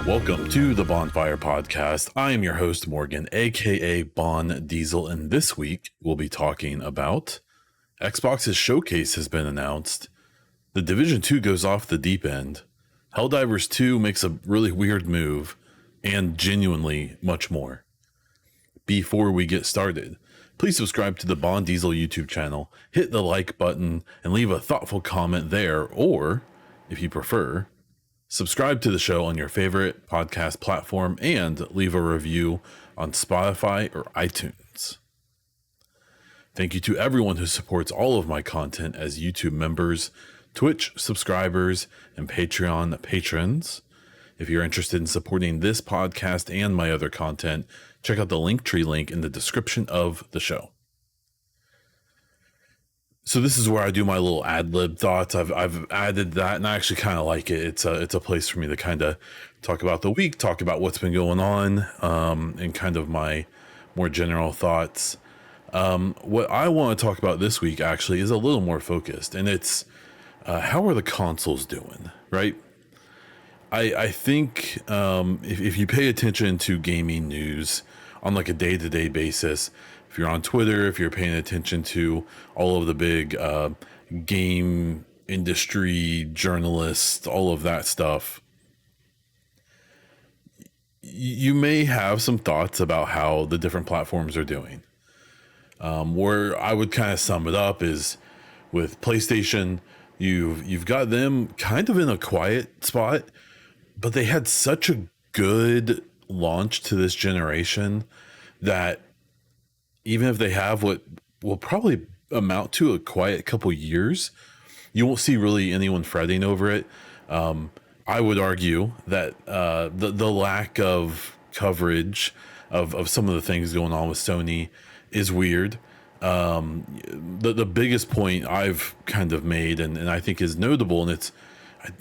Welcome to the Baunfire podcast. I am your host, Morgan, aka Bon Diesel, and this week we'll be talking about Xbox's showcase has been announced. The Division 2 goes off the deep end. Helldivers 2 makes a really weird move, and genuinely much more. Before we get started, please subscribe to the Bon Diesel YouTube channel, hit the like button, and leave a thoughtful comment there, or, if you prefer, subscribe to the show on your favorite podcast platform and leave a review on Spotify or iTunes. Thank you to everyone who supports all of my content as YouTube members, Twitch subscribers, and Patreon patrons. If you're interested in supporting this podcast and my other content, check out the Linktree link in the description of the show. So this is where I do my little ad-lib thoughts. I've added that, and I actually kind of like it. It's a place for me to kind of talk about the week, talk about what's been going on, and kind of my more general thoughts. What I want to talk about this week actually is a little more focused, and it's how are the consoles doing, right? I think if you pay attention to gaming news on like a day-to-day basis, if you're on Twitter, if you're paying attention to all of the big game industry journalists, all of that stuff, you may have some thoughts about how the different platforms are doing. Where I would kind of sum it up is with PlayStation, you've got them kind of in a quiet spot, but they had such a good launch to this generation that even if they have what will probably amount to a quiet couple years, you won't see really anyone fretting over it. I would argue that the lack of coverage of some of the things going on with Sony is weird. The biggest point I've kind of made, and I think is notable, and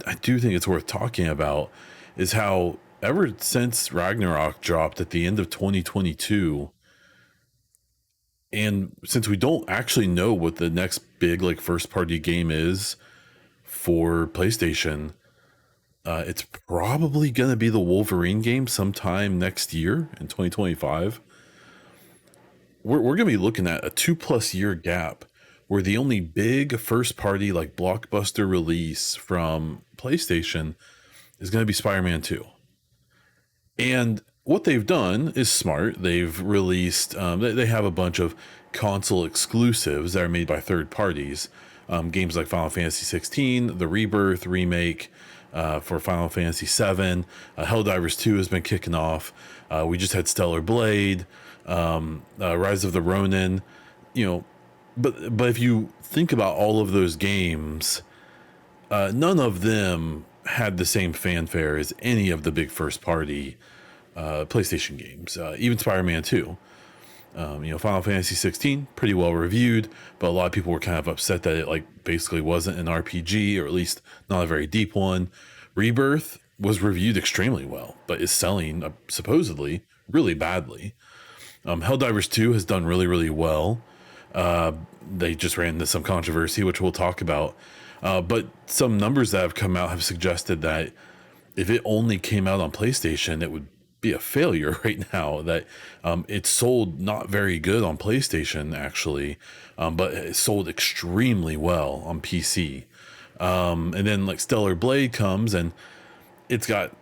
I do think it's worth talking about, is how ever since Ragnarok dropped at the end of 2022, and since we don't actually know what the next big like first party game is for PlayStation, it's probably going to be the Wolverine game sometime next year in 2025. We're going to be looking at a 2+ year gap where the only big first party like blockbuster release from PlayStation is going to be Spider-Man 2. And what they've done is smart. They've released, they have a bunch of console exclusives that are made by third parties. Games like Final Fantasy 16, the Rebirth remake for Final Fantasy 7, Helldivers 2 has been kicking off. We just had Stellar Blade, Rise of the Ronin, but if you think about all of those games, none of them had the same fanfare as any of the big first party PlayStation games. Even Spider-Man 2, Final Fantasy 16, pretty well reviewed, but a lot of people were kind of upset that it like basically wasn't an RPG, or at least not a very deep one. Rebirth was reviewed extremely well, but is selling supposedly really badly. Helldivers 2 has done really, really well. They just ran into some controversy, which we'll talk about. But some numbers that have come out have suggested that if it only came out on PlayStation, it would be a failure right now. That it sold not very good on PlayStation, actually, but it sold extremely well on PC. And then like Stellar Blade comes, and it's got,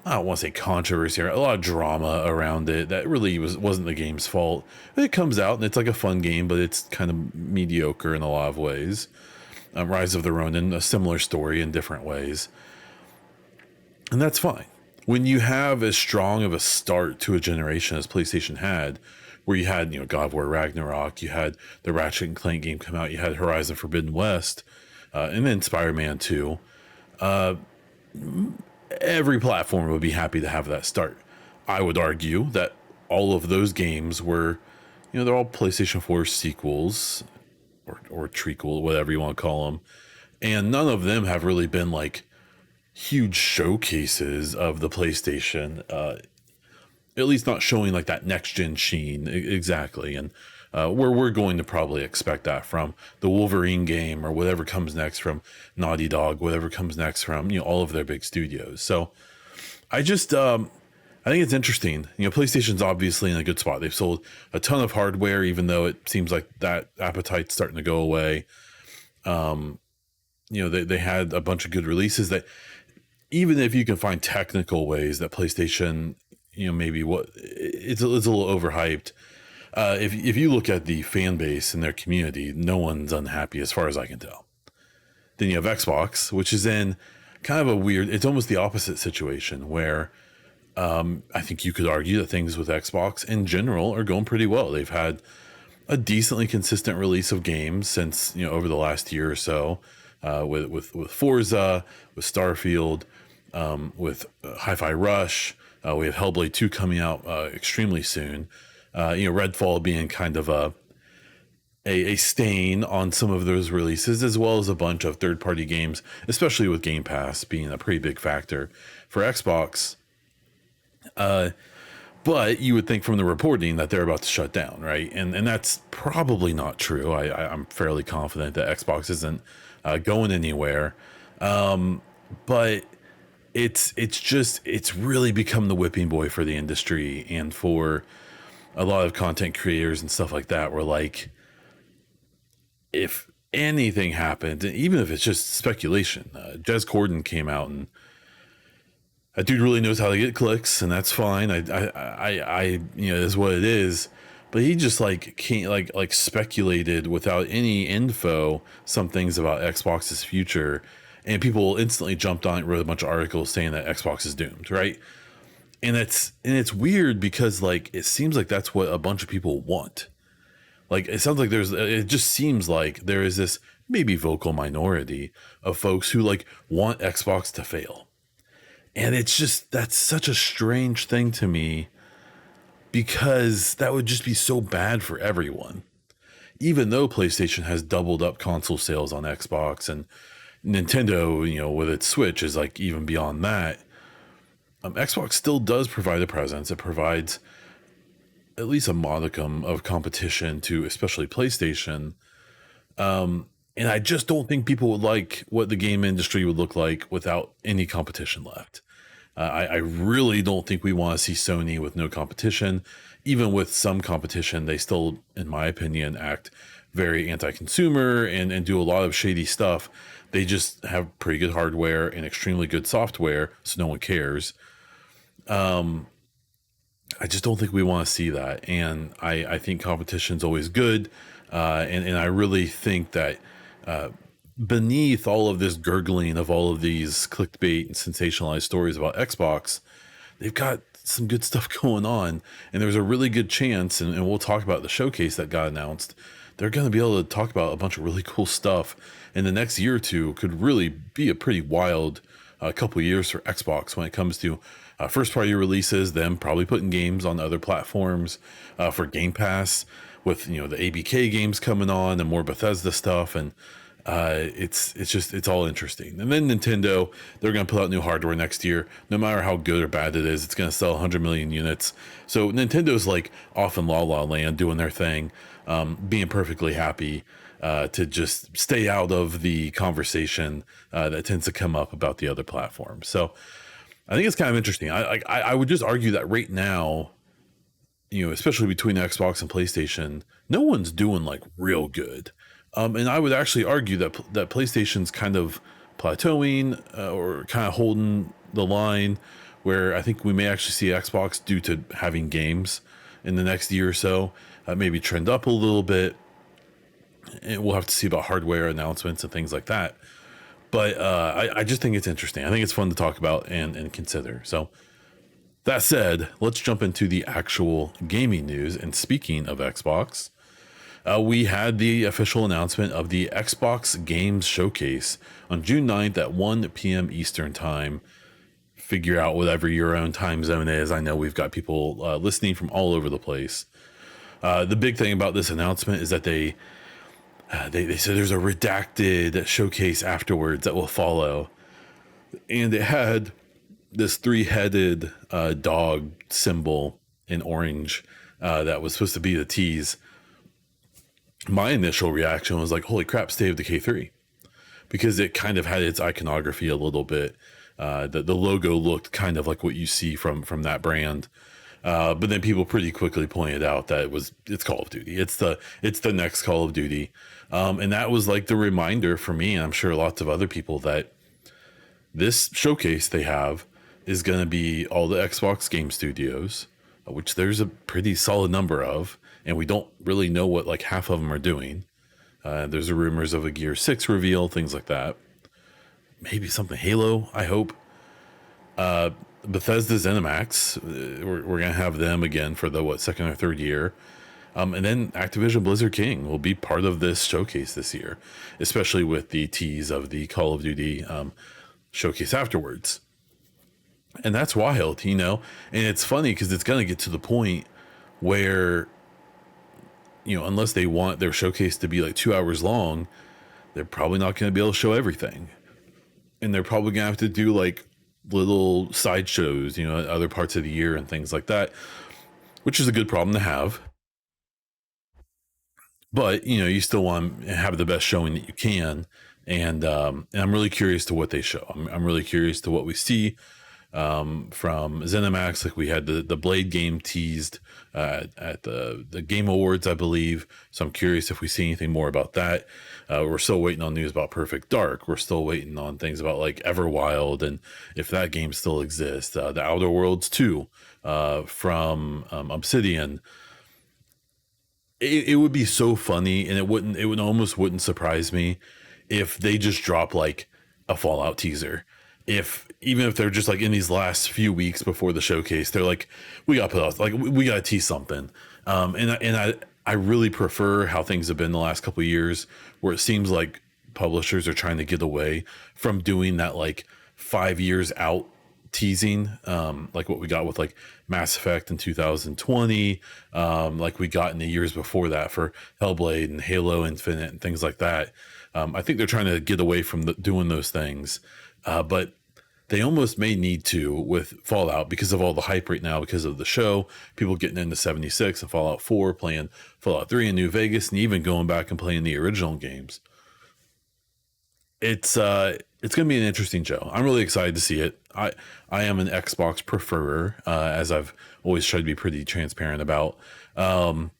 I don't want to say controversy, a lot of drama around it that really wasn't the game's fault. It comes out and it's like a fun game, but it's kind of mediocre in a lot of ways. Rise of the Ronin, a similar story in different ways. And that's fine. When you have as strong of a start to a generation as PlayStation had, where you had, God of War Ragnarok, you had the Ratchet and Clank game come out, you had Horizon Forbidden West, and then Spider-Man 2, every platform would be happy to have that start. I would argue that all of those games were, they're all PlayStation 4 sequels, or trequel, whatever you want to call them. And none of them have really been like huge showcases of the PlayStation, at least not showing like that next gen sheen exactly. And where we're going to probably expect that from the Wolverine game or whatever comes next from Naughty Dog, whatever comes next from, all of their big studios. So I just, I think it's interesting. PlayStation's obviously in a good spot. They've sold a ton of hardware, even though it seems like that appetite's starting to go away. They had a bunch of good releases that, even if you can find technical ways that PlayStation, maybe it's a little overhyped. If you look at the fan base and their community, no one's unhappy as far as I can tell. Then you have Xbox, which is in kind of a weird, it's almost the opposite situation where I think you could argue that things with Xbox in general are going pretty well. They've had a decently consistent release of games since, over the last year or so, with Forza, with Starfield, with Hi-Fi Rush. We have Hellblade 2 coming out extremely soon. Redfall being kind of a stain on some of those releases, as well as a bunch of third-party games, especially with Game Pass being a pretty big factor for Xbox. But you would think from the reporting that they're about to shut down, right? And that's probably not true. I'm fairly confident that Xbox isn't going anywhere. But it's really become the whipping boy for the industry and for a lot of content creators and stuff like that. Where like, if anything happened, even if it's just speculation, Jez Corden came out and that dude really knows how to get clicks, and that's fine. I is what it is. But he just can't speculated without any info some things about Xbox's future, and people instantly jumped on it, wrote a bunch of articles saying that Xbox is doomed, right? And it's weird because it seems like that's what a bunch of people want. It sounds like it just seems like there is this maybe vocal minority of folks who want Xbox to fail. And that's such a strange thing to me, because that would just be so bad for everyone. Even though PlayStation has doubled up console sales on Xbox, and Nintendo, with its Switch is even beyond that, Xbox still does provide a presence. It provides at least a modicum of competition to especially PlayStation. And I just don't think people would like what the game industry would look like without any competition left. I really don't think we want to see Sony with no competition. Even with some competition, they still, in my opinion, act very anti-consumer and do a lot of shady stuff. They just have pretty good hardware and extremely good software, so no one cares. I just don't think we want to see that. And I think competition's always good. And I really think that beneath all of this gurgling of all of these clickbait and sensationalized stories about Xbox, they've got some good stuff going on. And there's a really good chance, and we'll talk about the showcase that got announced, they're going to be able to talk about a bunch of really cool stuff in the next year or two. Could really be a pretty wild couple years for Xbox when it comes to first party releases, them probably putting games on other platforms, for Game Pass, with the ABK games coming on and more Bethesda stuff. And it's all interesting. And then Nintendo, they're going to put out new hardware next year. No matter how good or bad it is, it's going to sell 100 million units. So Nintendo's off in La La Land doing their thing, being perfectly happy to just stay out of the conversation that tends to come up about the other platforms. So I think it's kind of interesting. I would just argue that right now, especially between Xbox and PlayStation, no one's doing real good. And I would actually argue that PlayStation's kind of plateauing or kind of holding the line, where I think we may actually see Xbox, due to having games in the next year or so, maybe trend up a little bit. And we'll have to see about hardware announcements and things like that. But I just think it's interesting. I think it's fun to talk about and consider. So that said, let's jump into the actual gaming news. And speaking of Xbox, we had the official announcement of the Xbox Games Showcase on June 9th at 1 p.m. Eastern Time. Figure out whatever your own time zone is. I know we've got people listening from all over the place. The big thing about this announcement is that they said there's a redacted showcase afterwards that will follow. And it had this 3-headed dog symbol in orange that was supposed to be the tease. my initial reaction was like, holy crap, State of Decay 3, because it kind of had its iconography a little bit. The logo looked kind of like what you see from that brand. But then people pretty quickly pointed out that it's Call of Duty. It's the next Call of Duty. And that was like the reminder for me, and I'm sure lots of other people, that this showcase they have is going to be all the Xbox game studios, which there's a pretty solid number of, and we don't really know what like half of them are doing. There's rumors of a Gear 6 reveal, things like that. Maybe something Halo, I hope. Bethesda ZeniMax, we're going to have them again for the second or third year. And then Activision Blizzard King will be part of this showcase this year, especially with the tease of the Call of Duty showcase afterwards. And that's wild, you know? And it's funny because it's going to get to the point where, you know, unless they want their showcase to be like 2 hours long, they're probably not going to be able to show everything. And they're probably going to have to do like little side shows, you know, at other parts of the year and things like that, which is a good problem to have. But, you know, you still want to have the best showing that you can. And I'm really curious to what they show. I'm really curious to what we see from ZeniMax. Like we had the Blade game teased at the Game Awards, I believe. So I'm curious if we see anything more about that. We're still waiting on news about Perfect Dark. We're still waiting on things about like Everwild and if that game still exists. The Outer Worlds 2 from Obsidian. It would be so funny, and it would almost wouldn't surprise me if they just drop like a Fallout teaser. Even if they're just like in these last few weeks before the showcase, they're like, we got to put out, like we got to tease something. And I really prefer how things have been the last couple of years, where it seems like publishers are trying to get away from doing that like 5 years out teasing, like what we got with like Mass Effect in 2020, like we got in the years before that for Hellblade and Halo Infinite and things like that. I think they're trying to get away from doing those things, but they almost may need to with Fallout because of all the hype right now, because of the show, people getting into 76 and Fallout 4, playing Fallout 3 in New Vegas, and even going back and playing the original games. It's going to be an interesting show. I'm really excited to see it. I am an Xbox preferer, as I've always tried to be pretty transparent about. But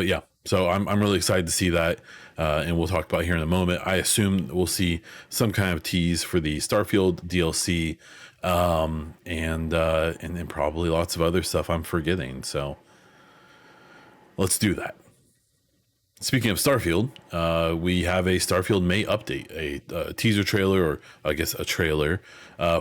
yeah, so I'm really excited to see that, and we'll talk about it here in a moment. I assume we'll see some kind of tease for the Starfield DLC, and then probably lots of other stuff I'm forgetting. So let's do that. Speaking of Starfield, we have a Starfield May update, a teaser trailer, or I guess a trailer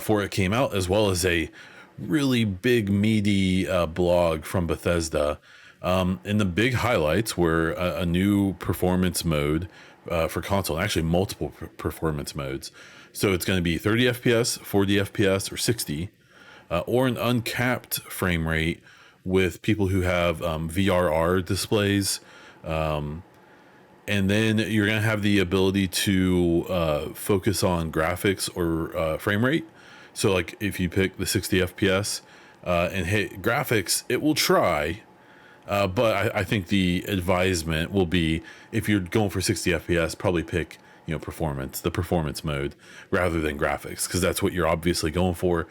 for it came out, as well as a really big, meaty blog from Bethesda. And the big highlights were a new performance mode for console, and actually multiple performance modes. So it's going to be 30 FPS, 40 FPS, or 60, or an uncapped frame rate with people who have VRR displays. And then you're going to have the ability to focus on graphics or frame rate. So like if you pick the 60 FPS and hit graphics, it will try. But I think the advisement will be, if you're going for 60 FPS, probably pick, you know, the performance mode rather than graphics, because that's what you're obviously going for.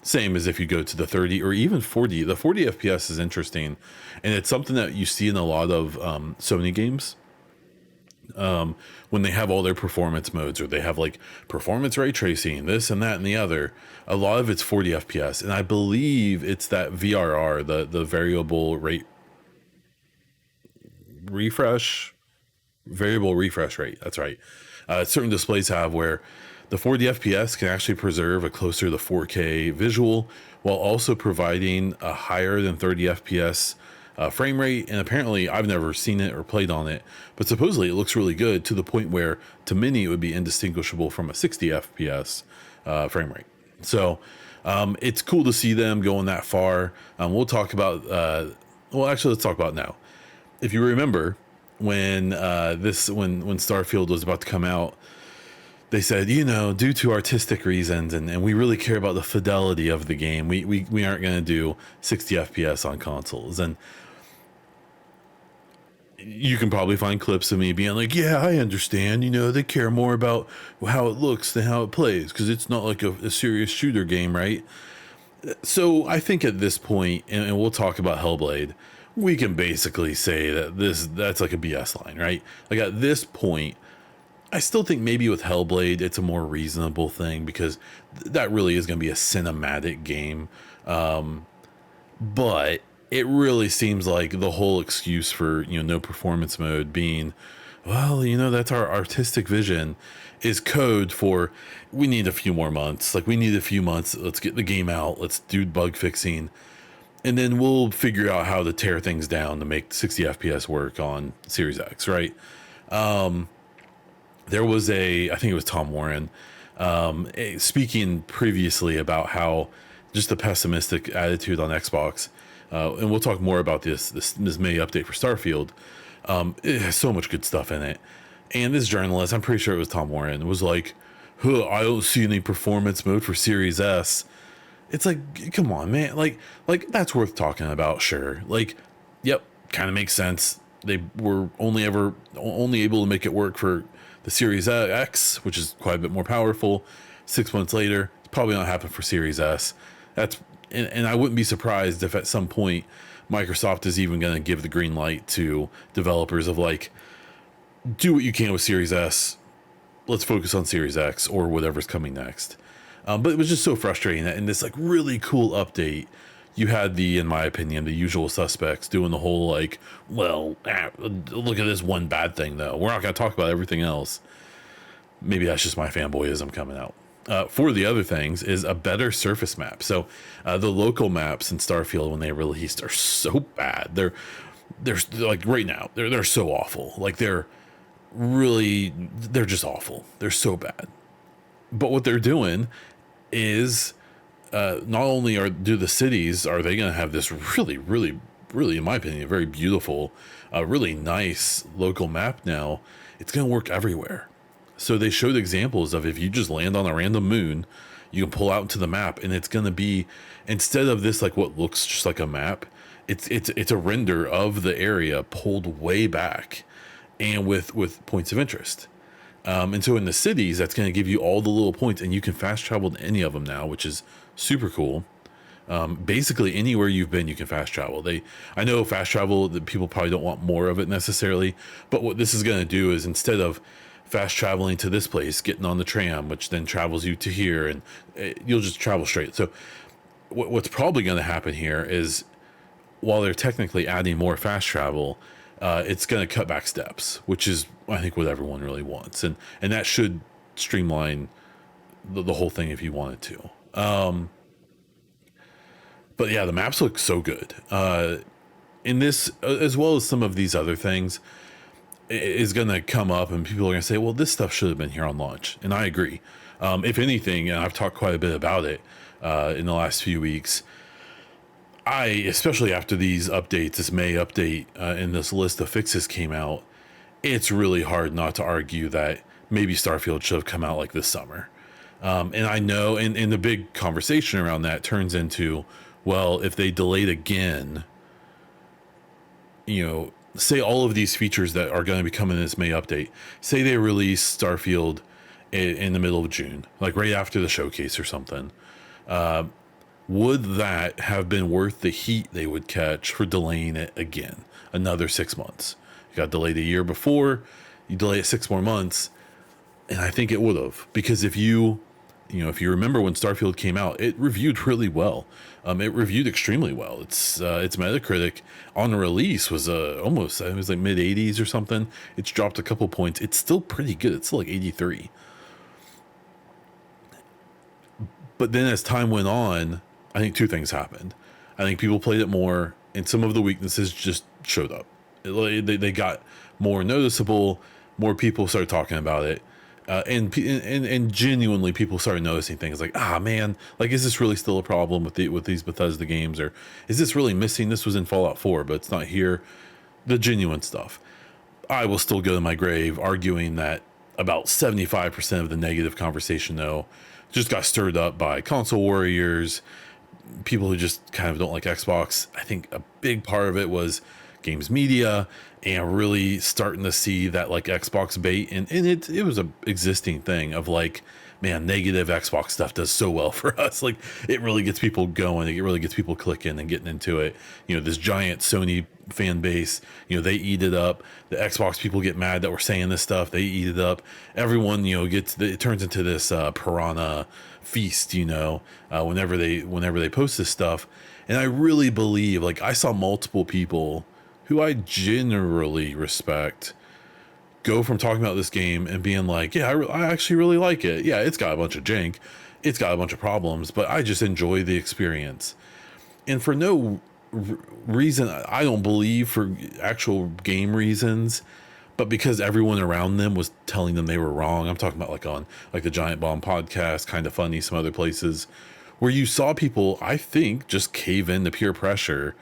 Same as if you go to the 30 or even 40. The 40 FPS is interesting, and it's something that you see in a lot of Sony games. When they have all their performance modes, or they have like performance ray tracing, this and that and the other, a lot of it's 40 FPS, and I believe it's that VRR, the variable refresh rate. That's right. Certain displays have where the 40 FPS can actually preserve a closer to 4K visual while also providing a higher than 30 FPS frame rate. And apparently, I've never seen it or played on it, but supposedly it looks really good, to the point where to many it would be indistinguishable from a 60 FPS frame rate. So it's cool to see them going that far. We'll talk about, let's talk about it now. If you remember when Starfield was about to come out, they said, you know, due to artistic reasons, and we really care about the fidelity of the game, we aren't going to do 60 FPS on consoles. And you can probably find clips of me being like, yeah, I understand, they care more about how it looks than how it plays, because it's not like a serious shooter game, right? So I think at this point, and we'll talk about Hellblade, we can basically say that that's like a BS line, right? Like at this point, I still think maybe with Hellblade, it's a more reasonable thing, because that really is going to be a cinematic game. But it really seems like the whole excuse for, no performance mode being, well, that's our artistic vision, is code for, we need a few more months. Like, we need a few months. Let's get the game out. Let's do bug fixing. And then we'll figure out how to tear things down to make 60 FPS work on Series X, right? There was I think it was Tom Warren, speaking previously about how just the pessimistic attitude on Xbox, and we'll talk more about this May update for Starfield. It has so much good stuff in it. And this journalist, I'm pretty sure it was Tom Warren, was like, huh, I don't see any performance mode for Series S. It's like, come on, man. Like that's worth talking about, sure. Like, yep, kind of makes sense. They were only able to make it work for the Series X, which is quite a bit more powerful. 6 months later, it's probably not happening for Series S. And I wouldn't be surprised if at some point Microsoft is even going to give the green light to developers of like, do what you can with Series S. Let's focus on Series X or whatever's coming next. But it was just so frustrating that in this like really cool update, you had in my opinion, the usual suspects doing the whole like, well, look at this one bad thing though. We're not going to talk about everything else. Maybe that's just my fanboyism coming out. For the other things is a better surface map. So the local maps in Starfield when they released are so bad. They're like right now they're so awful. Like they're just awful. They're so bad. But what they're doing is not only do the cities, are they going to have this really, really, really, in my opinion, very beautiful, really nice local map now, it's going to work everywhere. So they showed examples of if you just land on a random moon, you can pull out into the map, and it's going to be, instead of this like what looks just like a map, it's a render of the area pulled way back and with points of interest. And so in the cities, that's going to give you all the little points, and you can fast travel to any of them now, which is super cool. Basically anywhere you've been, you can fast travel. I know fast travel, that people probably don't want more of it necessarily, but what this is going to do is instead of fast traveling to this place, getting on the tram, which then travels you to here, and you'll just travel straight. So what's probably going to happen here is, while they're technically adding more fast travel, it's going to cut back steps, which is, I think, what everyone really wants. And that should streamline the whole thing if you wanted to. But yeah, the maps look so good. In this, as well as some of these other things, is going to come up and people are going to say, well, this stuff should have been here on launch. And I agree. If anything, and I've talked quite a bit about it in the last few weeks, especially after these updates, this May update and this list of fixes came out, it's really hard not to argue that maybe Starfield should have come out like this summer. And I know, and the big conversation around that turns into, well, if they delayed again, say all of these features that are going to be coming in this May update, say they release Starfield in the middle of June, like right after the showcase or something. Would that have been worth the heat they would catch for delaying it again another 6 months? You got delayed a year before, you delay it 6 more months, and I think it would have, because if you remember when Starfield came out, it reviewed really well. It reviewed extremely well. Its Metacritic on release was almost, it was like mid 80s or something. It's dropped a couple points. It's still pretty good. It's still like 83. But then as time went on, I think two things happened. I think people played it more, and some of the weaknesses just showed up. They got more noticeable. More people started talking about it, and genuinely people started noticing things like, man, like, is this really still a problem with these Bethesda games, or is this really missing? This was in Fallout 4, but it's not here. The genuine stuff. I will still go to my grave arguing that about 75% of the negative conversation, though, just got stirred up by console warriors, people who just kind of don't like Xbox. I think a big part of it was games media, and really starting to see that like Xbox bait, and it was a existing thing of like, man, negative Xbox stuff does so well for us. Like it really gets people going. It really gets people clicking and getting into it. You know, this giant Sony fan base, you know, they eat it up. The Xbox people get mad that we're saying this stuff. They eat it up. Everyone, you know, it turns into this piranha feast, you know, whenever they post this stuff. And I really believe, like, I saw multiple people who I generally respect go from talking about this game and being like, yeah, I actually really like it. Yeah, it's got a bunch of jank. It's got a bunch of problems, but I just enjoy the experience. And for no reason, I don't believe for actual game reasons, but because everyone around them was telling them they were wrong. I'm talking about like on like the Giant Bomb podcast, Kind of Funny, some other places where you saw people, I think, just cave in to peer pressure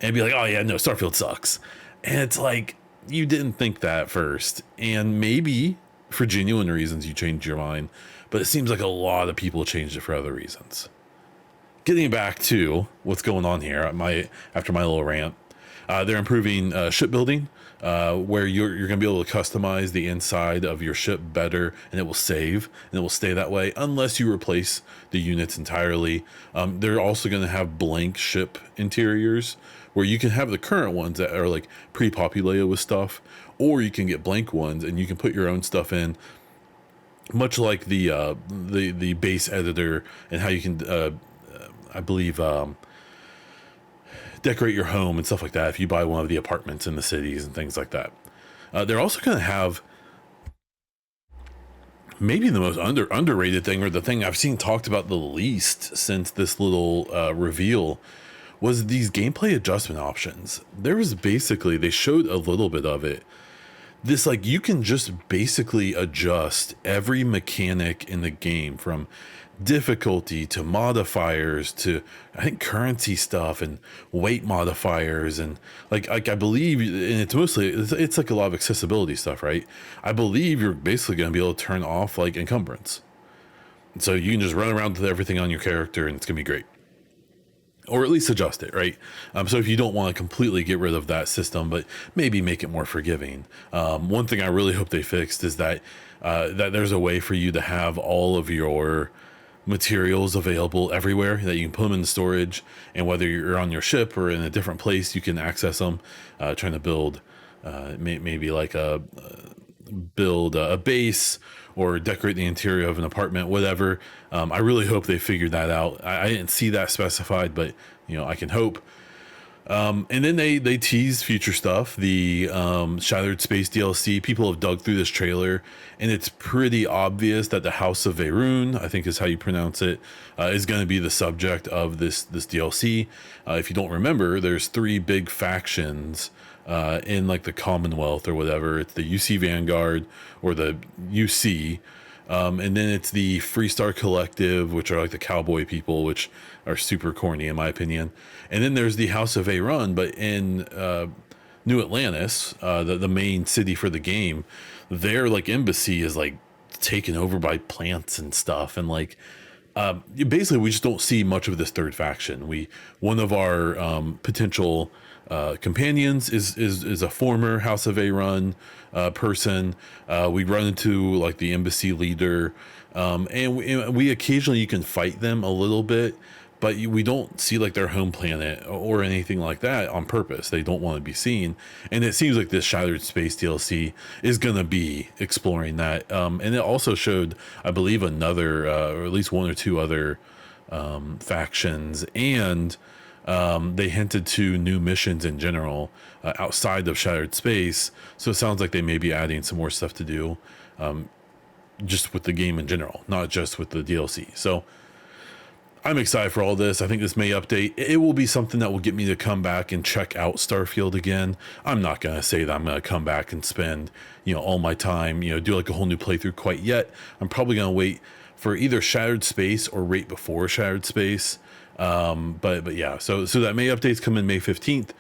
and be like, oh yeah, no, Starfield sucks. And it's like, you didn't think that at first, and maybe for genuine reasons you changed your mind, but it seems like a lot of people changed it for other reasons. Getting back to what's going on here, after my little rant, they're improving shipbuilding, where you're going to be able to customize the inside of your ship better, and it will save, and it will stay that way unless you replace the units entirely. They're also going to have blank ship interiors, where you can have the current ones that are like pre-populated with stuff, or you can get blank ones and you can put your own stuff in, much like the base editor, and how you can I believe decorate your home and stuff like that if you buy one of the apartments in the cities and things like that. They're also going to have maybe the most underrated thing, or the thing I've seen talked about the least since this little reveal, was these gameplay adjustment options. There was basically, they showed a little bit of it. This, like, you can just basically adjust every mechanic in the game, from difficulty to modifiers to, I think, currency stuff and weight modifiers, and like I believe, and it's mostly, it's like a lot of accessibility stuff, right? I believe you're basically going to be able to turn off like encumbrance, so you can just run around with everything on your character and it's going to be great. Or at least adjust it, right? So if you don't want to completely get rid of that system, but maybe make it more forgiving. One thing I really hope they fixed is that that there's a way for you to have all of your materials available everywhere, that you can put them in storage, and whether you're on your ship or in a different place, you can access them. Trying to build maybe like build a base or decorate the interior of an apartment, whatever. I really hope they figured that out. I didn't see that specified, but you know, I can hope. And then they tease future stuff, the Shattered Space DLC. People have dug through this trailer, and it's pretty obvious that the House of Veyron, I think is how you pronounce it, is going to be the subject of this DLC. If you don't remember, there's 3 big factions in like the Commonwealth or whatever. It's the UC Vanguard, or the UC, and then it's the Freestar Collective, which are like the cowboy people, which are super corny in my opinion. And then there's the House of Veyron, but in New Atlantis, the main city for the game, their like embassy is like taken over by plants and stuff, and like basically we just don't see much of this third faction. One of our potential companions is a former House of Veyron person. We run into like the embassy leader, and we occasionally, you can fight them a little bit, but we don't see like their home planet or anything like that on purpose. They don't want to be seen, and it seems like this Shattered Space DLC is going to be exploring that. And it also showed, I believe, another or at least 1 or 2 other factions, and they hinted to new missions in general outside of Shattered Space. So it sounds like they may be adding some more stuff to do, just with the game in general, not just with the DLC. So I'm excited for all this. I think this may update. It will be something that will get me to come back and check out Starfield again. I'm not going to say that I'm going to come back and spend, you know, all my time, you know, do like a whole new playthrough quite yet. I'm probably going to wait for either Shattered Space or right before Shattered Space. But yeah, so that May updates come in May 15th.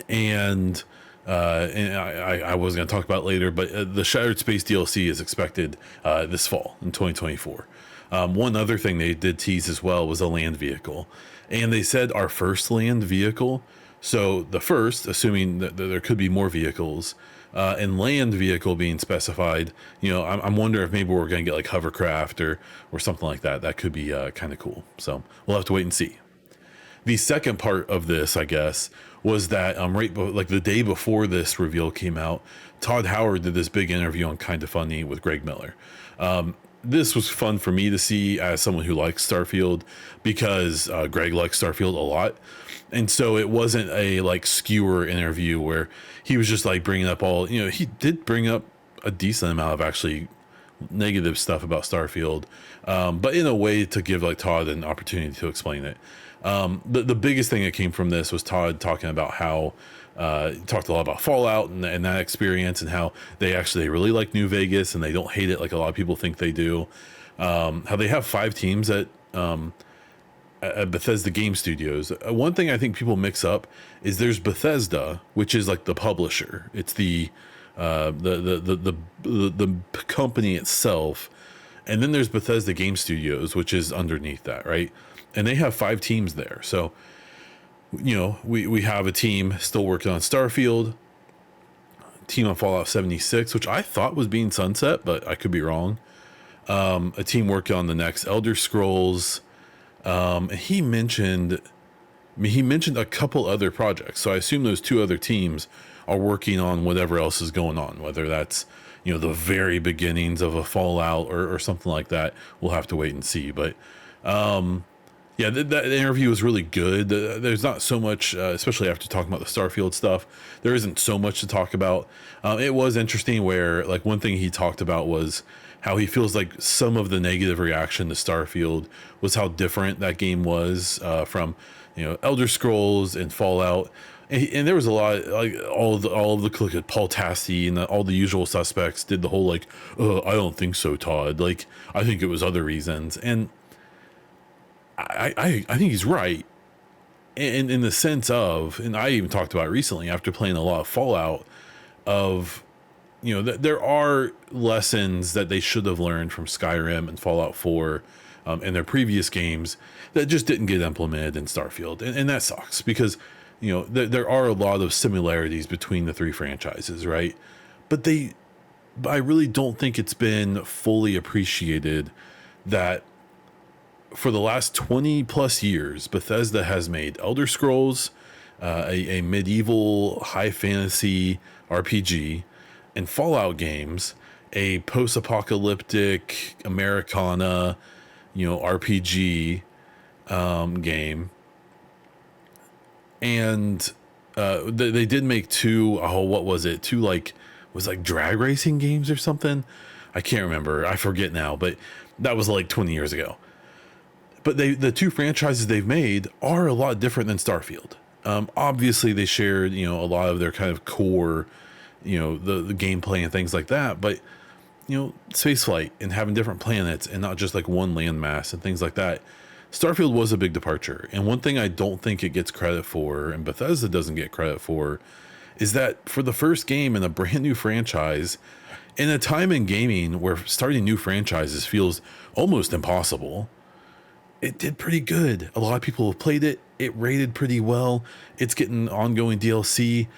And I was going to talk about it later, but the Shattered Space DLC is expected this fall in 2024. One other thing they did tease as well was a land vehicle, and they said our first land vehicle So the first, assuming that there could be more vehicles, and land vehicle being specified, I'm wondering if maybe we're going to get like hovercraft or something like that. That could be kind of cool. So we'll have to wait and see. The second part of this, I guess, was that like the day before this reveal came out, Todd Howard did this big interview on Kind of Funny with Greg Miller. This was fun for me to see as someone who likes Starfield, because Greg likes Starfield a lot. And so it wasn't a like skewer interview where he was just like bringing up he did bring up a decent amount of actually negative stuff about Starfield, but in a way to give like Todd an opportunity to explain it. The biggest thing that came from this was Todd talking about how he talked a lot about Fallout and that experience, and how they really like New Vegas and they don't hate it like a lot of people think they do. How they have 5 teams at Bethesda Game Studios. One thing I think people mix up is there's Bethesda, which is like the publisher. It's the company itself, and then there's Bethesda Game Studios, which is underneath that, right? And they have 5 teams there. So, we have a team still working on Starfield, team on Fallout 76, which I thought was being sunset, but I could be wrong. A team working on the next Elder Scrolls. He mentioned a couple other projects. So I assume those 2 other teams are working on whatever else is going on, whether that's, the very beginnings of a Fallout or something like that. We'll have to wait and see. But, yeah, that interview was really good. There's not so much, especially after talking about the Starfield stuff, there isn't so much to talk about. It was interesting where, like, one thing he talked about was how he feels like some of the negative reaction to Starfield was how different that game was from, Elder Scrolls and Fallout. And there was a lot, like all of the Paul Tassi and all the usual suspects did the whole like, I don't think so, Todd. Like, I think it was other reasons. And I think he's right. And in the sense of, and I even talked about it recently after playing a lot of Fallout, of, there are lessons that they should have learned from Skyrim and Fallout 4 and their previous games that just didn't get implemented in Starfield. And that sucks because, there are a lot of similarities between the 3 franchises, right? But I really don't think it's been fully appreciated that for the last 20 plus years, Bethesda has made Elder Scrolls, a medieval high fantasy RPG, and Fallout games, a post-apocalyptic Americana, RPG game. And they did make 2, what was it? 2 like drag racing games or something. I can't remember. I forget now, but that was like 20 years ago. But the 2 franchises they've made are a lot different than Starfield. Obviously they shared, a lot of their kind of core, the gameplay and things like that. But, spaceflight and having different planets and not just like one landmass and things like that. Starfield was a big departure. And one thing I don't think it gets credit for, and Bethesda doesn't get credit for, is that for the first game in a brand new franchise, in a time in gaming where starting new franchises feels almost impossible, it did pretty good. A lot of people have played it. It rated pretty well. It's getting ongoing DLC.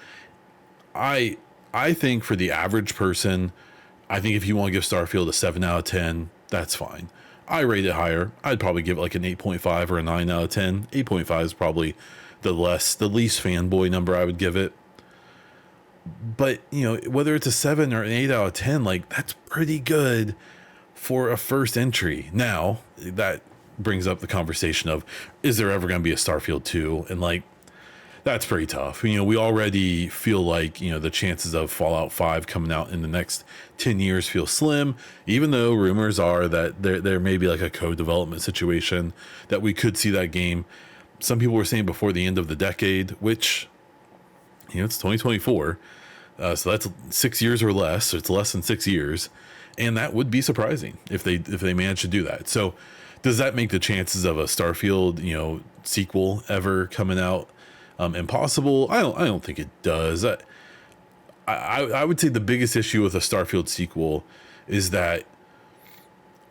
I think for the average person, I think if you want to give Starfield a 7 out of 10, that's fine. I rate it higher. I'd probably give it like an 8.5 or a 9 out of 10. 8.5 is probably the least fanboy number I would give it. But, whether it's a 7 or an 8 out of 10, like, that's pretty good for a first entry. Now, that brings up the conversation of, is there ever going to be a Starfield 2? And like, that's pretty tough. We already feel like, the chances of Fallout 5 coming out in the next 10 years feel slim, even though rumors are that there may be like a co-development situation that we could see that game. Some people were saying before the end of the decade, which, it's 2024. So that's 6 years or less. So it's less than 6 years. And that would be surprising if they manage to do that. So does that make the chances of a Starfield, sequel ever coming out impossible? I don't think it does. I would say the biggest issue with a Starfield sequel is that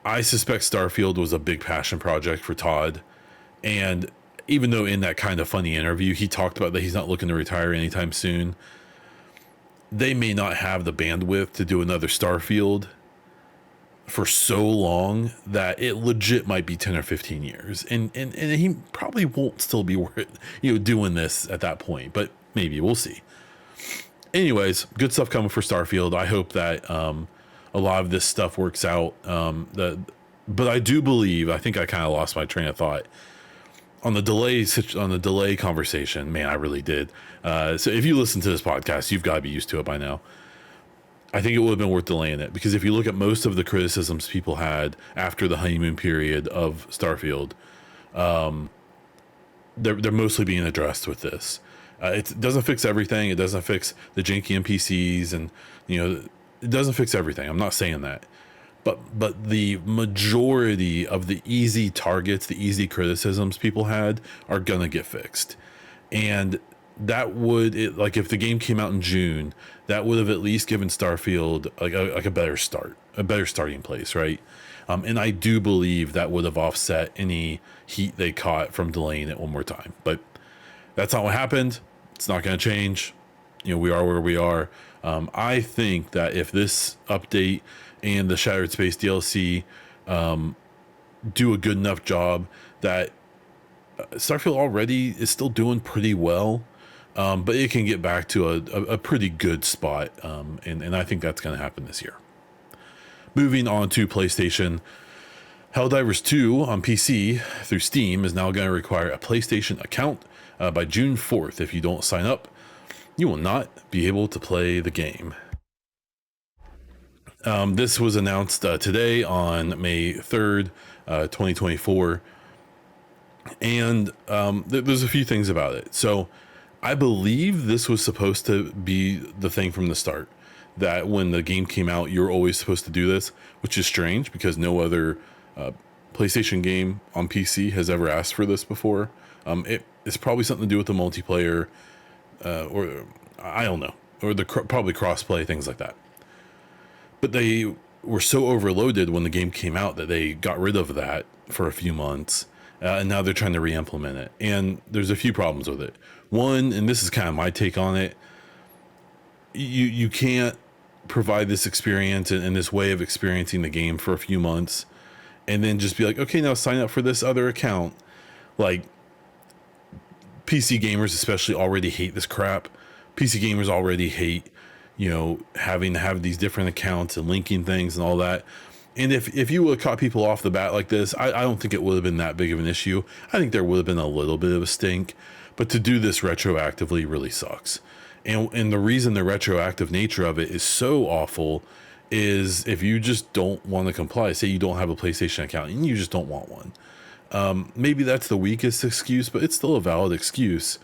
I suspect Starfield was a big passion project for Todd, and even though in that kind of funny interview, he talked about that he's not looking to retire anytime soon, they may not have the bandwidth to do another Starfield for so long that it legit might be 10 or 15 years. And he probably won't still be doing this at that point, but maybe we'll see. Anyways, good stuff coming for Starfield. I hope that a lot of this stuff works out. But I do believe, I think I kind of lost my train of thought on the delay conversation. Man, I really did. So if you listen to this podcast, you've got to be used to it by now. I think it would have been worth delaying it, because if you look at most of the criticisms people had after the honeymoon period of Starfield, they're mostly being addressed with this. It doesn't fix everything. It doesn't fix the janky NPCs, and it doesn't fix everything. I'm not saying that, but the majority of the easy targets, the easy criticisms people had, are gonna get fixed. And that would, like, if the game came out in June, that would have at least given Starfield like a better start, a better starting place, right? And I do believe that would have offset any heat they caught from delaying it one more time. But that's not what happened. It's not going to change. We are where we are. I think that if this update and the Shattered Space DLC do a good enough job, that Starfield already is still doing pretty well. But it can get back to a pretty good spot, and I think that's going to happen this year. Moving on to PlayStation, Helldivers 2 on PC through Steam is now going to require a PlayStation account by June 4th. If you don't sign up, you will not be able to play the game. This was announced today on May 3rd, 2024, and there's a few things about it. So I believe this was supposed to be the thing from the start, that when the game came out, you're always supposed to do this, which is strange because no other PlayStation game on PC has ever asked for this before. It's probably something to do with the multiplayer, or I don't know, or probably crossplay, things like that. But they were so overloaded when the game came out that they got rid of that for a few months. And now they're trying to re-implement it. And there's a few problems with it. One, and this is kind of my take on it, you can't provide this experience and this way of experiencing the game for a few months and then just be like, okay, now sign up for this other account. Like, PC gamers especially already hate this crap. PC gamers already hate, having to have these different accounts and linking things and all that. And if you would have caught people off the bat like this, I don't think it would have been that big of an issue. I think there would have been a little bit of a stink, but to do this retroactively really sucks. And the reason the retroactive nature of it is so awful is if you just don't want to comply, say you don't have a PlayStation account and you just don't want one. Maybe that's the weakest excuse, but it's still a valid excuse.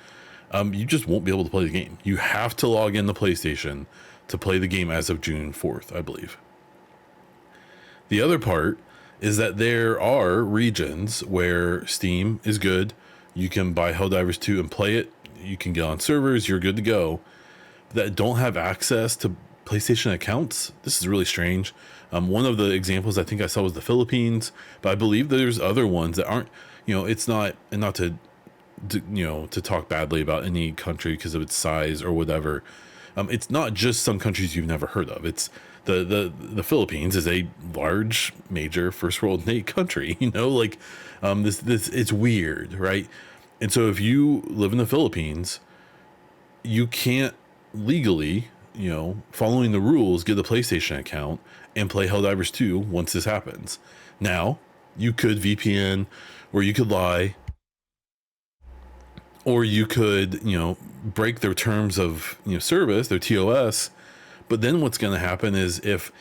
You just won't be able to play the game. You have to log in the PlayStation to play the game as of June 4th, I believe. The other part is that there are regions where Steam is good. You can buy Helldivers 2 and play it. You can get on servers, you're good to go. That don't have access to PlayStation accounts. This is really strange. One of the examples I think I saw was the Philippines, but I believe there's other ones that aren't, it's not, and not to talk badly about any country because of its size or whatever. It's not just some countries you've never heard of. It's the Philippines is a large, major first world country. This it's weird, right? And so if you live in the Philippines, you can't legally, following the rules, get a PlayStation account and play Helldivers 2 once this happens. Now, you could VPN, or you could lie, or you could, break their terms of service, their TOS. But then what's going to happen is, if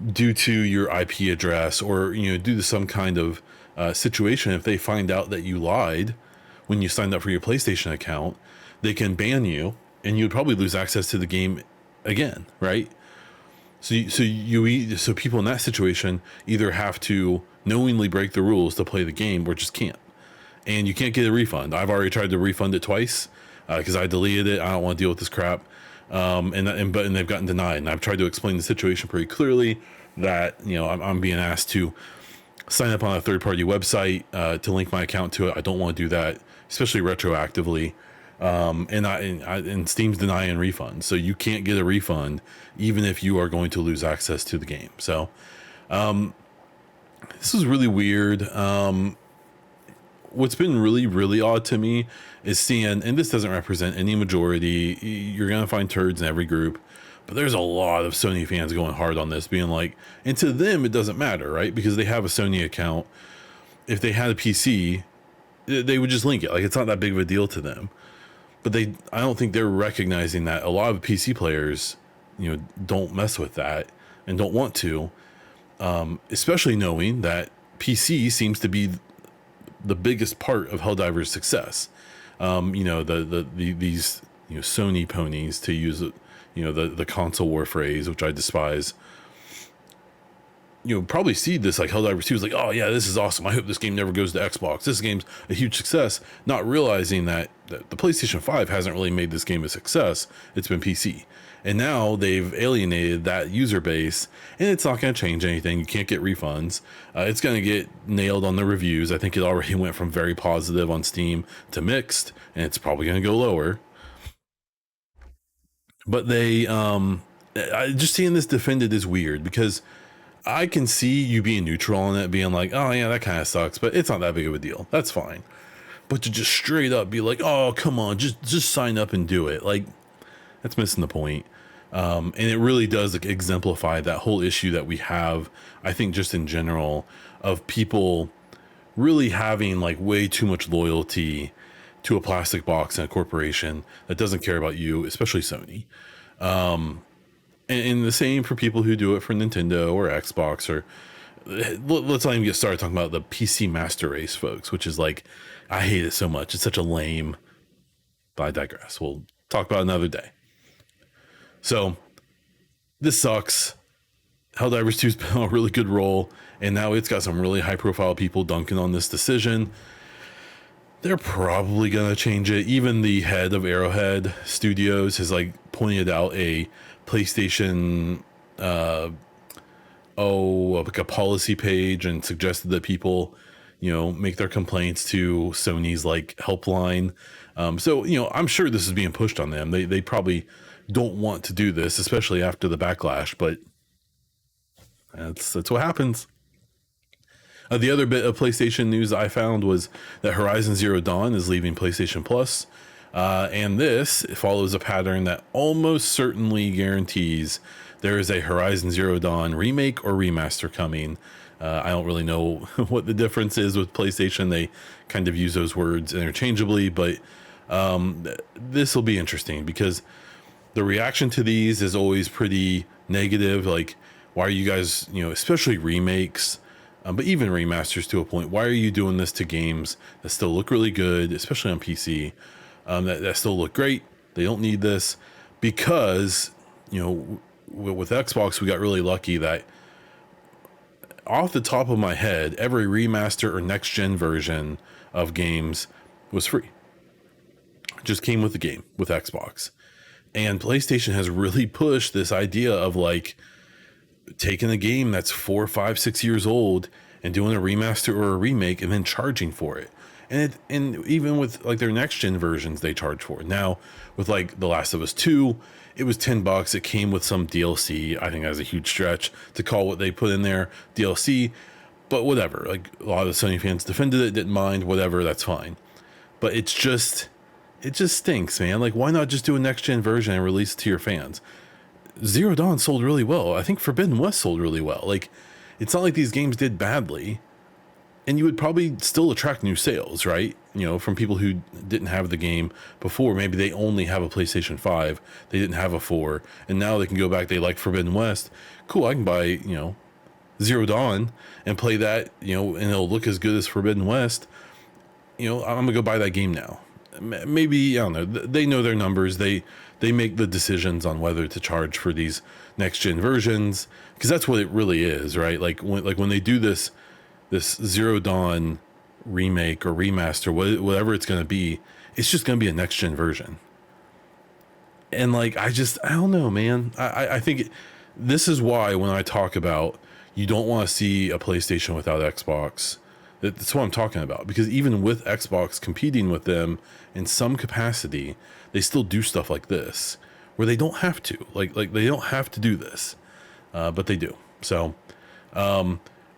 due to your IP address or due to some kind of situation, if they find out that you lied when you signed up for your PlayStation account, they can ban you, and you would probably lose access to the game again, right? So people in that situation either have to knowingly break the rules to play the game, or just can't. And you can't get a refund. I've already tried to refund it twice because I deleted it. I don't want to deal with this crap. And they've gotten denied. And I've tried to explain the situation pretty clearly, that I'm being asked to sign up on a third-party website to link my account to it. I don't want to do that. especially retroactively. And Steam's denying refunds, so you can't get a refund even if you are going to lose access to the game. So this is really weird. What's been really, really odd to me is seeing, and this doesn't represent any majority, you're going to find turds in every group, but there's a lot of Sony fans going hard on this, being like, and to them, it doesn't matter, right? Because they have a Sony account. If they had a PC, they would just link it. Like, it's not that big of a deal to them. But I don't think they're recognizing that a lot of PC players, don't mess with that and don't want to, especially knowing that PC seems to be the biggest part of Helldivers' success. These Sony ponies, to use the console war phrase, which I despise. Probably see this like Helldivers 2 is like, oh yeah, this is awesome. I hope this game never goes to Xbox. This game's a huge success, not realizing that the PlayStation 5 hasn't really made this game a success. It's been PC. And now they've alienated that user base, and it's not going to change anything. You can't get refunds. It's going to get nailed on the reviews. I think it already went from very positive on Steam to mixed, and it's probably going to go lower. But just seeing this defended is weird, because I can see you being neutral on it, being like, oh yeah, that kind of sucks, but it's not that big of a deal. That's fine. But to just straight up be like, oh, come on, just sign up and do it. Like, that's missing the point. And it really does exemplify that whole issue that we have, I think, just in general, of people really having like way too much loyalty to a plastic box and a corporation that doesn't care about you, especially Sony. And the same for people who do it for Nintendo or Xbox, or let's not even get started talking about the PC Master Race, folks, which is like, I hate it so much. It's such a lame, but I digress. We'll talk about it another day. So this sucks. Helldivers 2's been on a really good roll, and now it's got some really high profile people dunking on this decision. They're probably going to change it. Even the head of Arrowhead Studios has like pointed out a PlayStation like a policy page, and suggested that people make their complaints to Sony's like helpline. So I'm sure this is being pushed on them. They probably don't want to do this, especially after the backlash, but that's what happens. The other bit of PlayStation news I found was that Horizon Zero Dawn is leaving PlayStation Plus. And this follows a pattern that almost certainly guarantees there is a Horizon Zero Dawn remake or remaster coming. I don't really know what the difference is with PlayStation. They kind of use those words interchangeably, but this will be interesting, because the reaction to these is always pretty negative. Like, why are you guys, especially remakes, but even remasters to a point, why are you doing this to games that still look really good, especially on PC? That still look great. They don't need this, because with Xbox, we got really lucky that, off the top of my head, every remaster or next gen version of games was free. It just came with the game with Xbox. And PlayStation has really pushed this idea of like taking a game that's 4, 5, 6 years old and doing a remaster or a remake and then charging for it. And even with like their next gen versions, they charge for it. Now with like The Last of Us 2, it was $10. It came with some DLC. I think that was a huge stretch to call what they put in there DLC, but whatever. Like, a lot of the Sony fans defended it, didn't mind, whatever, that's fine. But it just stinks, man. Like, why not just do a next gen version and release it to your fans? Zero Dawn sold really well. I think Forbidden West sold really well. Like, it's not like these games did badly. And you would probably still attract new sales, right? From people who didn't have the game before. Maybe they only have a PlayStation 5. They didn't have a 4. And now they can go back. They like Forbidden West. Cool, I can buy, Zero Dawn and play that, and it'll look as good as Forbidden West. I'm going to go buy that game now. Maybe, I don't know. They know their numbers. They make the decisions on whether to charge for these next-gen versions. Because that's what it really is, right? Like when they do this Zero Dawn remake or remaster, whatever it's going to be, it's just going to be a next gen version. And like, I don't know, man. I think this is why when I talk about you don't want to see a PlayStation without Xbox, That's what I'm talking about. Because even with Xbox competing with them in some capacity, they still do stuff like this where they don't have to. Like they don't have to do this, but they do. So,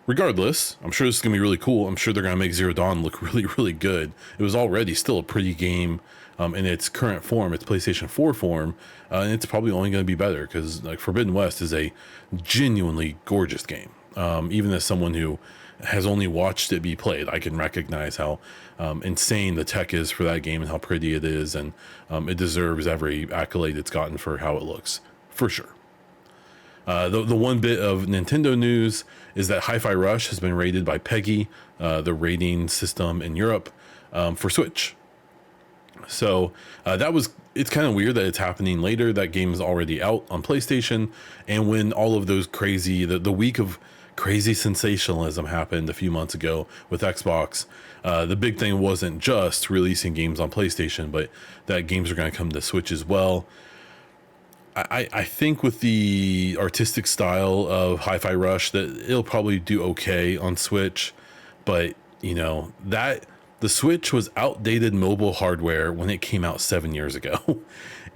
regardless, I'm sure this is gonna be really cool. I'm sure they're gonna make Zero Dawn look really, really good. It was already still a pretty game in its current form, its PlayStation 4 form, and it's probably only gonna be better because like Forbidden West is a genuinely gorgeous game. Even as someone who has only watched it be played, I can recognize how insane the tech is for that game and how pretty it is, and it deserves every accolade it's gotten for how it looks, for sure. The one bit of Nintendo news is that Hi-Fi Rush has been rated by PEGI, the rating system in Europe, for Switch. So it's kind of weird that it's happening later. That game is already out on PlayStation, and when all of those crazy, the week of crazy sensationalism happened a few months ago with Xbox, the big thing wasn't just releasing games on PlayStation, but that games are going to come to Switch as well. I think with the artistic style of Hi-Fi Rush that it'll probably do okay on Switch, but that the Switch was outdated mobile hardware when it came out 7 years ago.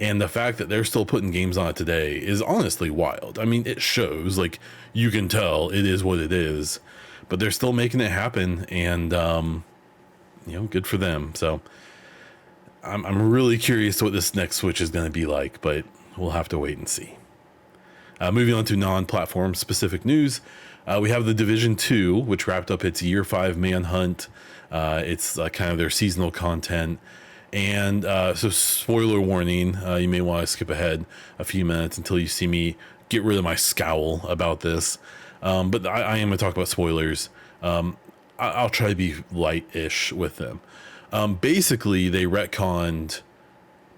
And the fact that they're still putting games on it today is honestly wild. I mean, it shows, like, you can tell it is what it is, but they're still making it happen, and good for them. So I'm really curious to what this next Switch is going to be like, but we'll have to wait and see. Moving on to non-platform specific news, we have The Division 2, which wrapped up its Year 5 Manhunt. It's kind of their seasonal content. And so spoiler warning, you may want to skip ahead a few minutes until you see me get rid of my scowl about this. But I am going to talk about spoilers. I'll try to be light-ish with them. Basically, they retconned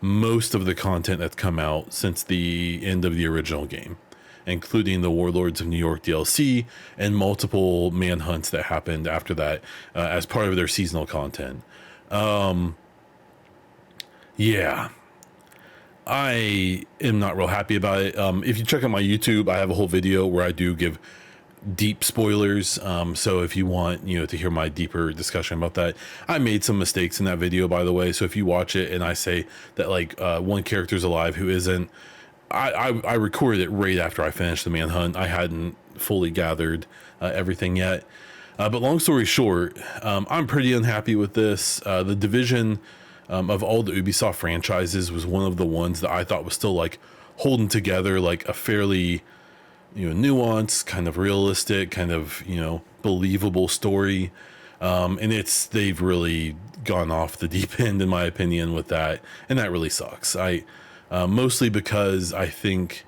most of the content that's come out since the end of the original game, including the Warlords of New York DLC and multiple manhunts that happened after that as part of their seasonal content. Yeah, I am not real happy about it. If you check out my YouTube, I have a whole video where I do give deep spoilers. So if you want, to hear my deeper discussion about that, I made some mistakes in that video, by the way. So if you watch it and I say that like one character's alive who isn't, I recorded it right after I finished the manhunt. I hadn't fully gathered everything yet. But long story short, I'm pretty unhappy with this. The Division, of all the Ubisoft franchises, was one of the ones that I thought was still like holding together like a fairly nuanced, kind of realistic, kind of believable story, and they've really gone off the deep end in my opinion with that, and that really sucks. I mostly because I think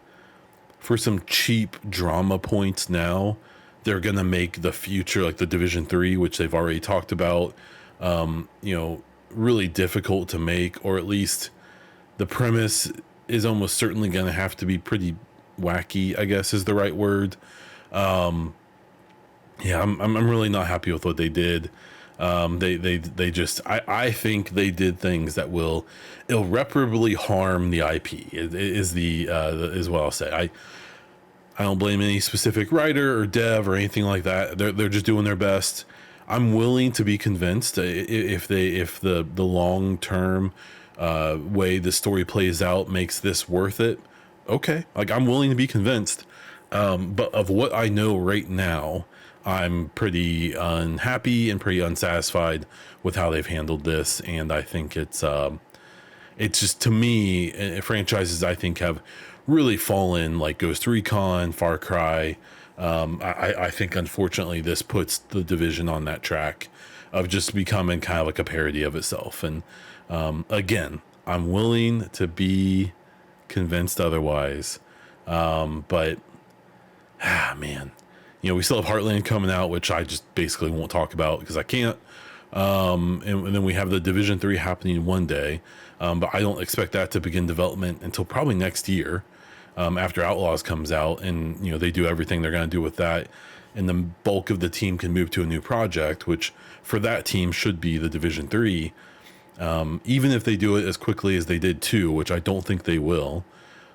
for some cheap drama points now they're gonna make the future, like the Division 3, which they've already talked about, really difficult to make, or at least the premise is almost certainly gonna have to be pretty wacky, I guess is the right word. I'm really not happy with what they did. They just I think they did things that will irreparably harm the IP. Is what I'll say. I don't blame any specific writer or dev or anything like that. They're just doing their best. I'm willing to be convinced if the long term way the story plays out makes this worth it. Okay, like I'm willing to be convinced, but of what I know right now, I'm pretty unhappy and pretty unsatisfied with how they've handled this, and I think it's just, to me, franchises I think have really fallen, like Ghost Recon, Far Cry. I think unfortunately this puts the Division on that track of just becoming kind of like a parody of itself, and again, I'm willing to be convinced otherwise, but man, we still have Heartland coming out, which I just basically won't talk about because I can't, and then we have the Division 3 happening one day, but I don't expect that to begin development until probably next year, after Outlaws comes out, and they do everything they're going to do with that, and the bulk of the team can move to a new project, which for that team should be the Division 3. Even if they do it as quickly as they did 2, which I don't think they will,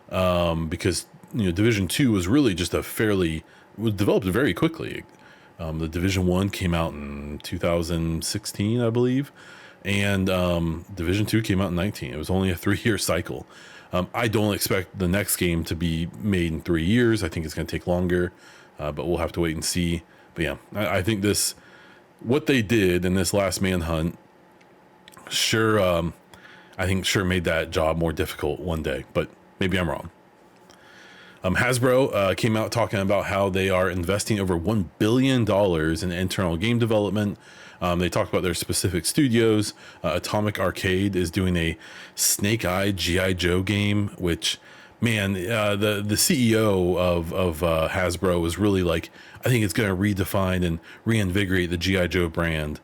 because Division 2 was really just was developed very quickly. The Division 1 came out in 2016, I believe, and Division 2 came out in 19. It was only a 3-year cycle. I don't expect the next game to be made in 3 years. I think it's going to take longer, but we'll have to wait and see. But yeah, I think what they did in this last Manhunt, sure, I think sure made that job more difficult one day, but maybe I'm wrong. Hasbro came out talking about how they are investing over $1 billion in internal game development. They talked about their specific studios. Atomic Arcade is doing a Snake Eye G.I. Joe game, which, man, the CEO of Hasbro was really like, I think it's going to redefine and reinvigorate the G.I. Joe brand.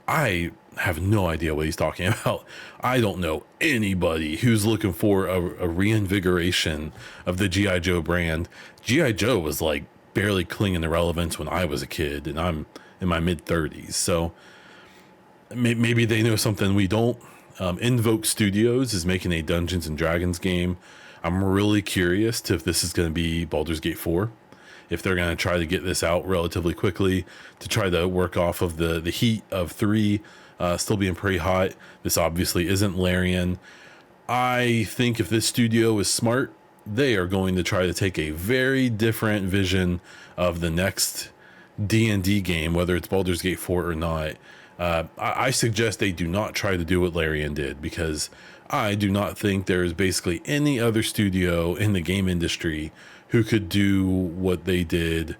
I have no idea what he's talking about. I don't know anybody who's looking for a reinvigoration of the G.I. Joe brand. G.I. Joe was like barely clinging to relevance when I was a kid, and I'm in my mid 30s. So maybe they know something we don't. Invoke Studios is making a Dungeons and Dragons game. I'm really curious to if this is going to be Baldur's Gate 4. If they're going to try to get this out relatively quickly to try to work off of the heat of 3 still being pretty hot. This obviously isn't Larian. I think if this studio is smart, they are going to try to take a very different vision of the next D&D game, whether it's Baldur's Gate 4 or not. I suggest they do not try to do what Larian did, because I do not think there is basically any other studio in the game industry who could do what they did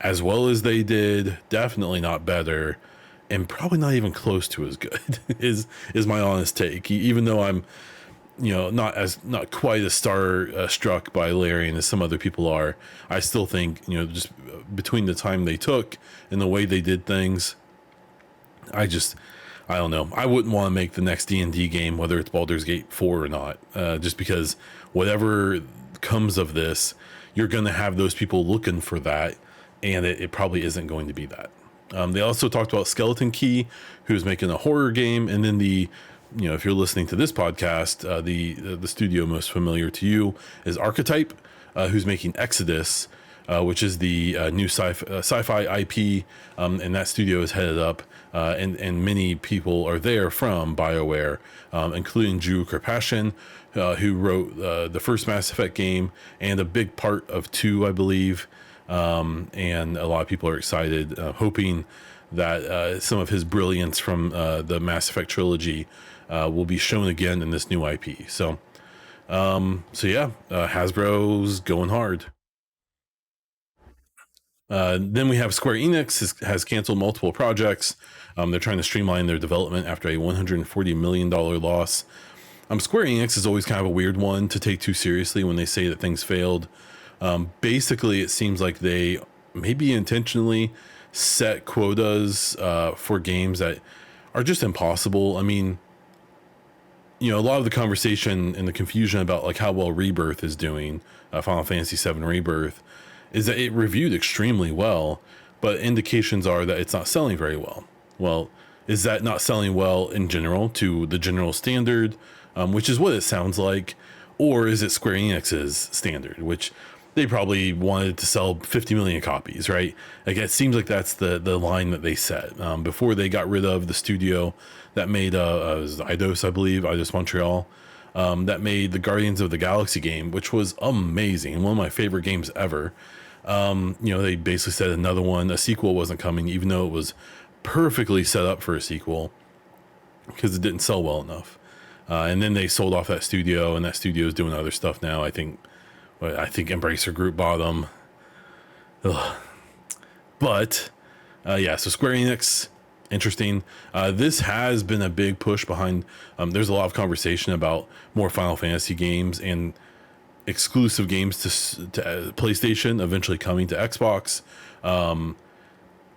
as well as they did, definitely not better, and probably not even close to as good is my honest take. Even though I'm, not quite as struck by Larian as some other people are, I still think, just between the time they took and the way they did things, I don't know. I wouldn't want to make the next D&D game, whether it's Baldur's Gate 4 or not, just because whatever comes of this, you're going to have those people looking for that, and it probably isn't going to be that. They also talked about Skeleton Key, who's making a horror game, and then if you're listening to this podcast, the studio most familiar to you is Archetype, who's making Exodus, which is the new sci-fi IP, and that studio is headed up, and many people are there from BioWare, including Drew Karpyshyn, who wrote the first Mass Effect game and a big part of 2, I believe. And a lot of people are excited, hoping that some of his brilliance from the Mass Effect trilogy will be shown again in this new IP. So yeah, Hasbro's going hard. Then we have Square Enix has canceled multiple projects. They're trying to streamline their development after a $140 million loss. Square Enix is always kind of a weird one to take too seriously when they say that things failed. Basically, it seems like they maybe intentionally set quotas for games that are just impossible. I mean, a lot of the conversation and the confusion about like how well Rebirth is doing, Final Fantasy VII Rebirth, is that it reviewed extremely well, but indications are that it's not selling very well. Well, is that not selling well in general to the general standard, which is what it sounds like, or is it Square Enix's standard, which they probably wanted to sell 50 million copies, right? Like, it seems like that's the line that they set before they got rid of the studio that made Eidos, I believe, Eidos Montreal, that made the Guardians of the Galaxy game, which was amazing, one of my favorite games ever. They basically said a sequel wasn't coming, even though it was perfectly set up for a sequel, because it didn't sell well enough. And then they sold off that studio, and that studio is doing other stuff now. I think Embracer Group bought them. Ugh. But so Square Enix, interesting. This has been a big push behind. There's a lot of conversation about more Final Fantasy games and exclusive games to PlayStation eventually coming to Xbox.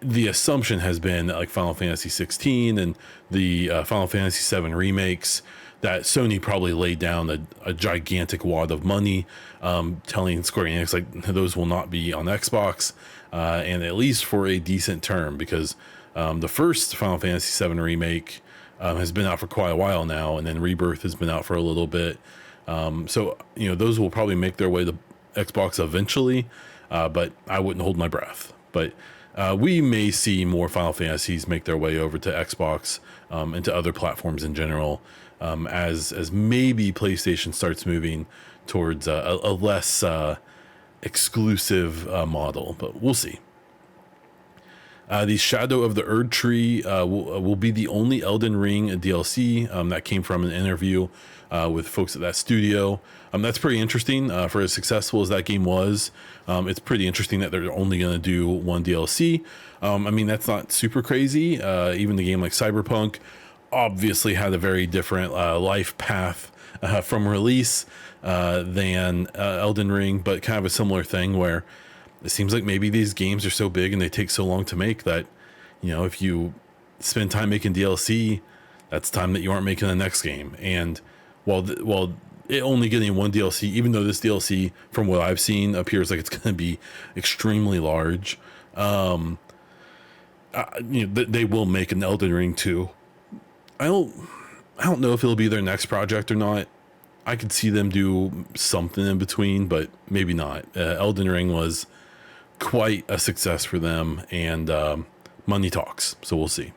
The assumption has been that like Final Fantasy 16 and the Final Fantasy 7 remakes, that Sony probably laid down a gigantic wad of money, telling Square Enix like those will not be on Xbox, and at least for a decent term, because the first Final Fantasy 7 remake has been out for quite a while now, and then Rebirth has been out for a little bit. So those will probably make their way to Xbox eventually. but I wouldn't hold my breath. But we may see more Final Fantasies make their way over to Xbox and to other platforms in general, as maybe PlayStation starts moving towards a less exclusive model, but we'll see. The Shadow of the Erd Tree will be the only Elden Ring DLC that came from an interview with folks at that studio. That's pretty interesting for as successful as that game was. It's pretty interesting that they're only going to do one DLC. I mean, that's not super crazy. Even the game like Cyberpunk obviously had a very different life path from release than Elden Ring, but kind of a similar thing where it seems like maybe these games are so big and they take so long to make that, if you spend time making DLC, that's time that you aren't making the next game. And while it only getting one DLC, even though this DLC, from what I've seen, appears like it's going to be extremely large, they will make an Elden Ring 2. I don't know if it'll be their next project or not. I could see them do something in between, but maybe not. Elden Ring was quite a success for them, and money talks, so we'll see.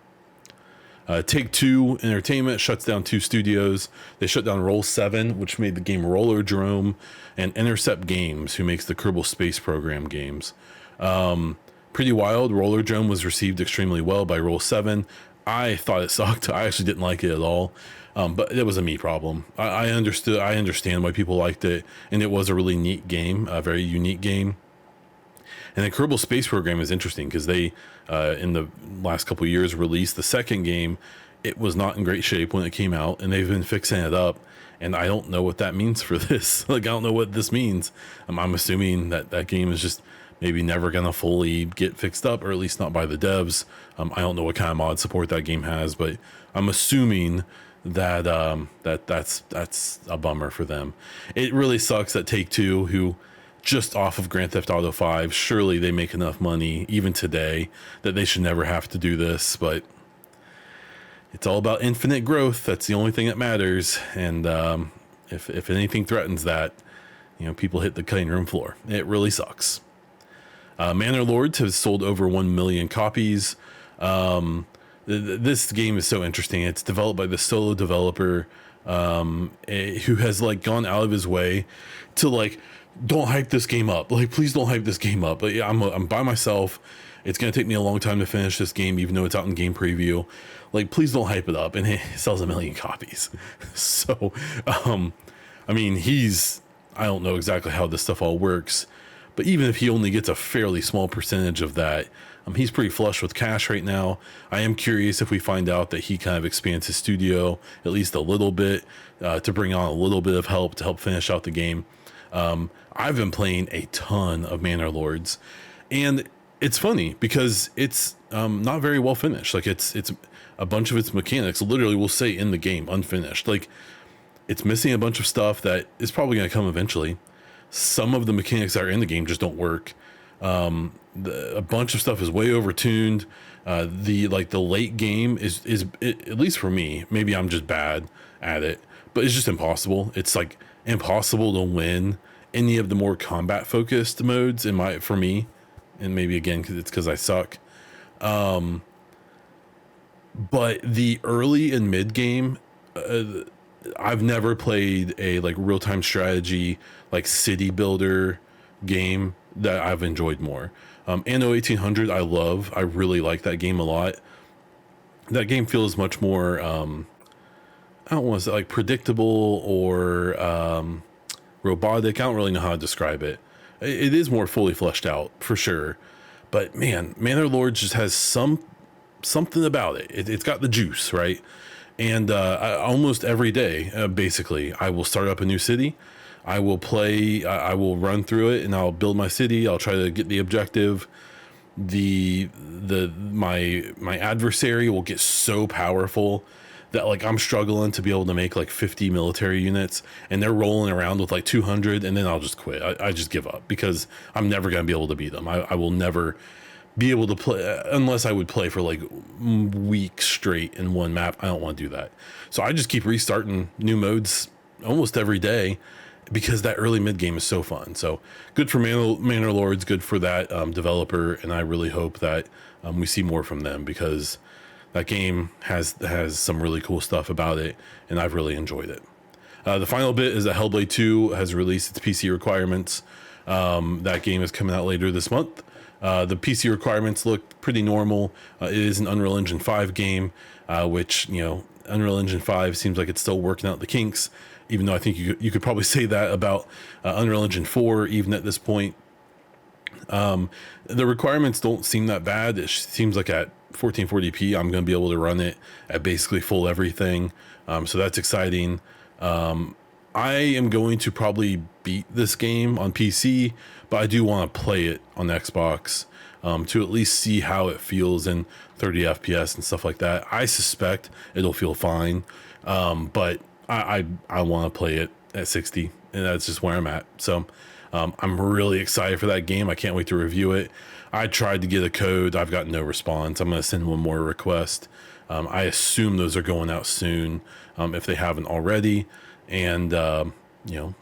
Take-Two Entertainment shuts down 2 studios. They shut down Roll7, which made the game Rollerdrome, and Intercept Games, who makes the Kerbal Space Program games. Pretty wild. Rollerdrome was received extremely well by Roll7. I thought it sucked. I actually didn't like it at all. But it was a me problem. I understand why people liked it, and it was a really neat game, a very unique game. And the Kerbal Space Program is interesting because they, in the last couple of years, released the second game. It was not in great shape when it came out, and they've been fixing it up. And I don't know what that means for this. I don't know what this means. I'm assuming that game is just maybe never going to fully get fixed up, or at least not by the devs. I don't know what kind of mod support that game has, but I'm assuming that that's a bummer for them. It really sucks that Take-Two, who just off of Grand Theft Auto 5, surely they make enough money even today that they should never have to do this, but it's all about infinite growth. That's the only thing that matters. And if anything threatens that, people hit the cutting room floor. It really sucks. Manor Lords has sold over 1 million copies. This game is so interesting. It's developed by the solo developer who has gone out of his way to don't hype this game up. Please don't hype this game up. But yeah, I'm by myself. It's going to take me a long time to finish this game, even though it's out in game preview. Please don't hype it up. And it sells 1 million copies. So, I mean, I don't know exactly how this stuff all works, but even if he only gets a fairly small percentage of that, he's pretty flush with cash right now. I am curious if we find out that he kind of expands his studio at least a little bit to bring on a little bit of help to help finish out the game. I've been playing a ton of Manor Lords, and it's funny because it's not very well finished. It's a bunch of its mechanics literally will say in the game unfinished. It's missing a bunch of stuff that is probably going to come eventually. Some of the mechanics that are in the game just don't work. A bunch of stuff is way overtuned. The late game is at least for me, maybe I'm just bad at it, but it's just impossible. It's impossible to win any of the more combat focused modes for me, and maybe again because I suck. But the early and mid game, I've never played a real-time strategy city builder game that I've enjoyed more. Anno 1800 I love. I really like that game a lot. That game feels much more I don't want to say predictable or robotic. I don't really know how to describe it. It is more fully fleshed out for sure, but man, Manor Lords just has something about it. It's got the juice, right? And almost every day, basically, I will start up a new city. I will play. I will run through it, and I'll build my city. I'll try to get the objective. My adversary will get so powerful that I'm struggling to be able to make 50 military units, and they're rolling around with 200, and then I'll just quit. I just give up because I'm never going to be able to beat them. I will never be able to play unless I would play for weeks straight in one map. I don't want to do that. So I just keep restarting new modes almost every day. because that early mid game is so fun. So good for Manor Lords, good for that developer, and I really hope that we see more from them, because that game has some really cool stuff about it, and I've really enjoyed it. The final bit is that Hellblade 2 has released its PC requirements. That game is coming out later this month. The PC requirements look pretty normal. It is an Unreal Engine 5 game, which, Unreal Engine 5 seems like it's still working out the kinks, even though I think you could probably say that about Unreal Engine 4 even at this point. The requirements don't seem that bad. It seems like at 1440p I'm going to be able to run it at basically full everything, so that's exciting. I am going to probably beat this game on PC, but I do want to play it on Xbox to at least see how it feels in 30 FPS and stuff like that. I suspect it'll feel fine, but I want to play it at 60, and that's just where I'm at. So I'm really excited for that game. I can't wait to review it. I tried to get a code. I've got no response. I'm going to send one more request. I assume those are going out soon, if they haven't already. And,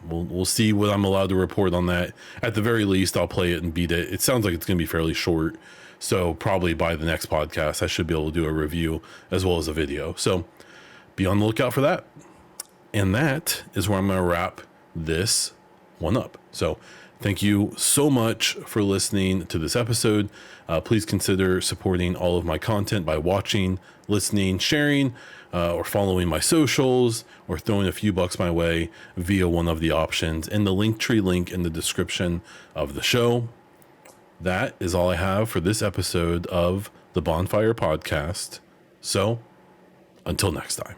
we'll see what I'm allowed to report on that. At the very least, I'll play it and beat it. It sounds like it's going to be fairly short. So probably by the next podcast, I should be able to do a review as well as a video. So be on the lookout for that. And that is where I'm going to wrap this one up. So thank you so much for listening to this episode. Please consider supporting all of my content by watching, listening, sharing, or following my socials, or throwing a few bucks my way via one of the options in the Linktree link in the description of the show. That is all I have for this episode of the Baunfire podcast. So until next time.